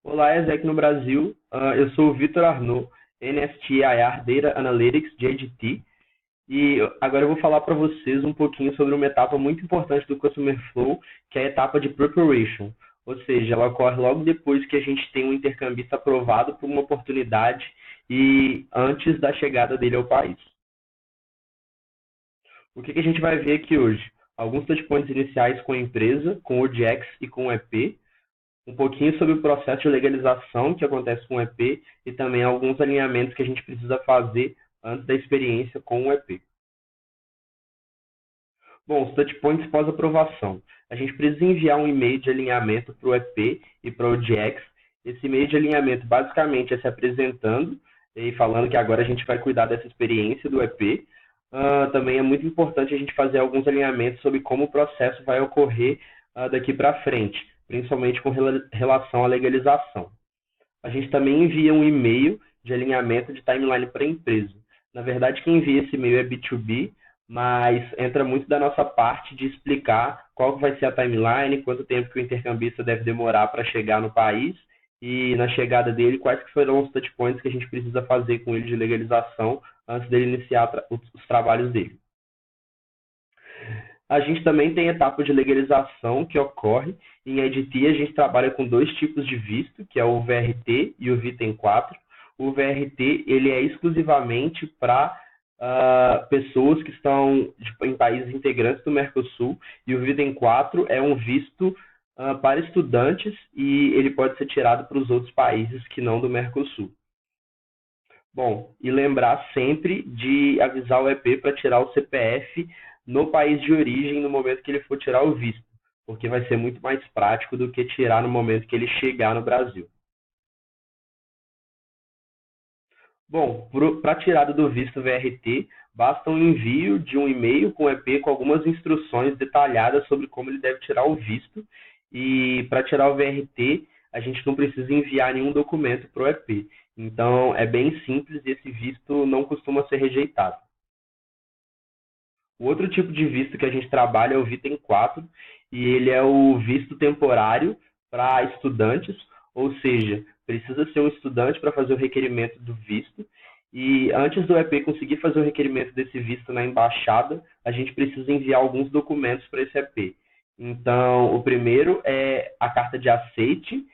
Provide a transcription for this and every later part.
Olá, Ezek no Brasil. Eu sou o Vitor Arnaud, NSTIR Data Analytics de ADT, e agora eu vou falar para vocês um pouquinho sobre uma etapa muito importante do Customer Flow, que é a etapa de Preparation. Ou seja, ela ocorre logo depois que a gente tem um intercambista aprovado por uma oportunidade e antes da chegada dele ao país. O que a gente vai ver aqui hoje? Alguns touchpoints iniciais com a empresa, com o ODX e com o EP, um pouquinho sobre o processo de legalização que acontece com o EP e também alguns alinhamentos que a gente precisa fazer antes da experiência com o EP. Bom, os touchpoints pós-aprovação. A gente precisa enviar um e-mail de alinhamento para o EP e para o ODX. Esse e-mail de alinhamento basicamente é se apresentando e falando que agora a gente vai cuidar dessa experiência do EP. Também é muito importante a gente fazer alguns alinhamentos sobre como o processo vai ocorrer daqui para frente, principalmente com relação à legalização. A gente também envia um e-mail de alinhamento de timeline para a empresa. Na verdade, quem envia esse e-mail é B2B, mas entra muito da nossa parte de explicar qual vai ser a timeline, quanto tempo que o intercambista deve demorar para chegar no país e na chegada dele, quais que serão os touchpoints que a gente precisa fazer com ele de legalização antes dele iniciar os trabalhos dele. A gente também tem a etapa de legalização que ocorre. Em EDT, a gente trabalha com dois tipos de visto, que é o VRT e o Vitem 4. O VRT ele é exclusivamente para pessoas que estão em países integrantes do Mercosul, e o Vitem 4 é um visto para estudantes e ele pode ser tirado para os outros países que não do Mercosul. Bom, e lembrar sempre de avisar o EP para tirar o CPF no país de origem no momento que ele for tirar o visto, porque vai ser muito mais prático do que tirar no momento que ele chegar no Brasil. Bom, para a tirada do visto VRT, basta um envio de um e-mail com o EP com algumas instruções detalhadas sobre como ele deve tirar o visto. E para tirar o VRT, a gente não precisa enviar nenhum documento para o EP. Então, é bem simples e esse visto não costuma ser rejeitado. O outro tipo de visto que a gente trabalha é o Vitem 4, e ele é o visto temporário para estudantes, ou seja, precisa ser um estudante para fazer o requerimento do visto, e antes do EP conseguir fazer o requerimento desse visto na embaixada, a gente precisa enviar alguns documentos para esse EP. Então, o primeiro é a carta de aceite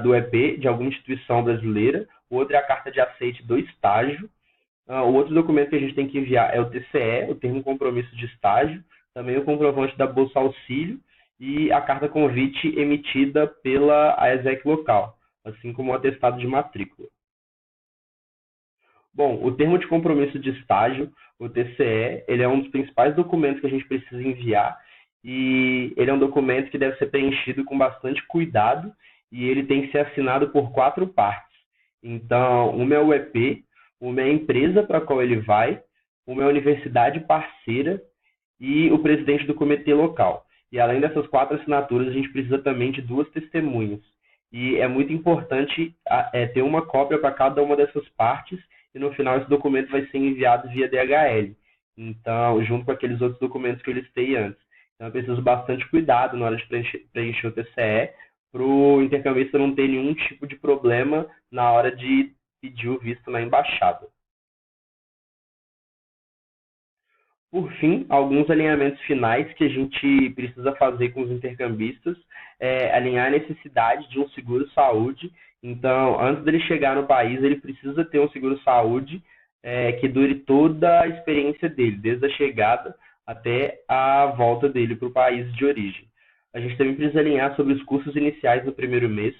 do EP de alguma instituição brasileira, o outro é a carta de aceite do estágio. O outro documento que a gente tem que enviar é o TCE, o termo de compromisso de estágio, também o comprovante da Bolsa Auxílio e a carta convite emitida pela AESEC local, assim como o atestado de matrícula. Bom, o termo de compromisso de estágio, o TCE, ele é um dos principais documentos que a gente precisa enviar, e ele é um documento que deve ser preenchido com bastante cuidado e ele tem que ser assinado por 4 partes. Então, uma é o EP, uma é a empresa para a qual ele vai, uma é a universidade parceira e o presidente do comitê local. E além dessas 4 assinaturas, a gente precisa também de 2 testemunhas. E é muito importante ter uma cópia para cada uma dessas partes, e no final esse documento vai ser enviado via DHL. Então, junto com aqueles outros documentos que eu listei antes. Então, eu preciso bastante cuidado na hora de preencher o TCE, para o intercambista não ter nenhum tipo de problema na hora de pedir o visto na embaixada. Por fim, alguns alinhamentos finais que a gente precisa fazer com os intercambistas é alinhar a necessidade de um seguro-saúde. Então, antes dele chegar no país, ele precisa ter um seguro-saúde que dure toda a experiência dele, desde a chegada até a volta dele para o país de origem. A gente também precisa alinhar sobre os custos iniciais no primeiro mês.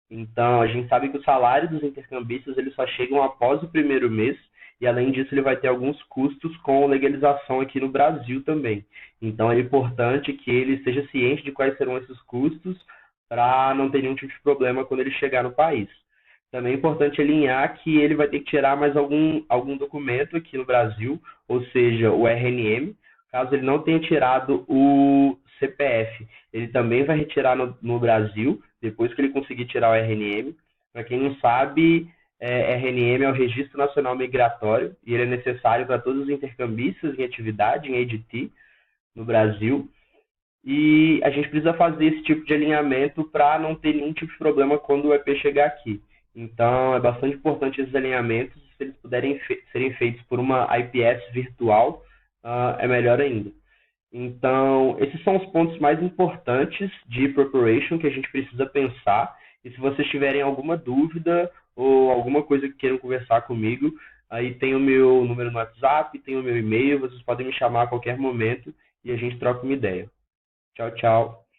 Então, a gente sabe que o salário dos intercambistas eles só chegam após o primeiro mês, e além disso ele vai ter alguns custos com legalização aqui no Brasil também. Então é importante que ele esteja ciente de quais serão esses custos para não ter nenhum tipo de problema quando ele chegar no país. Também é importante alinhar que ele vai ter que tirar mais algum documento aqui no Brasil, ou seja, o RNM. Caso ele não tenha tirado o CPF, ele também vai retirar no Brasil, depois que ele conseguir tirar o RNM. Para quem não sabe, RNM é o Registro Nacional Migratório, e ele é necessário para todos os intercambistas em atividade, em ADT, no Brasil. e a gente precisa fazer esse tipo de alinhamento para não ter nenhum tipo de problema quando o EP chegar aqui. Então, é bastante importante esses alinhamentos, se eles puderem serem feitos por uma IPS virtual, é melhor ainda. Então, esses são os pontos mais importantes de preparation que a gente precisa pensar. E se vocês tiverem alguma dúvida ou alguma coisa que queiram conversar comigo, aí tem o meu número no WhatsApp, tem o meu e-mail, vocês podem me chamar a qualquer momento e a gente troca uma ideia. Tchau, tchau.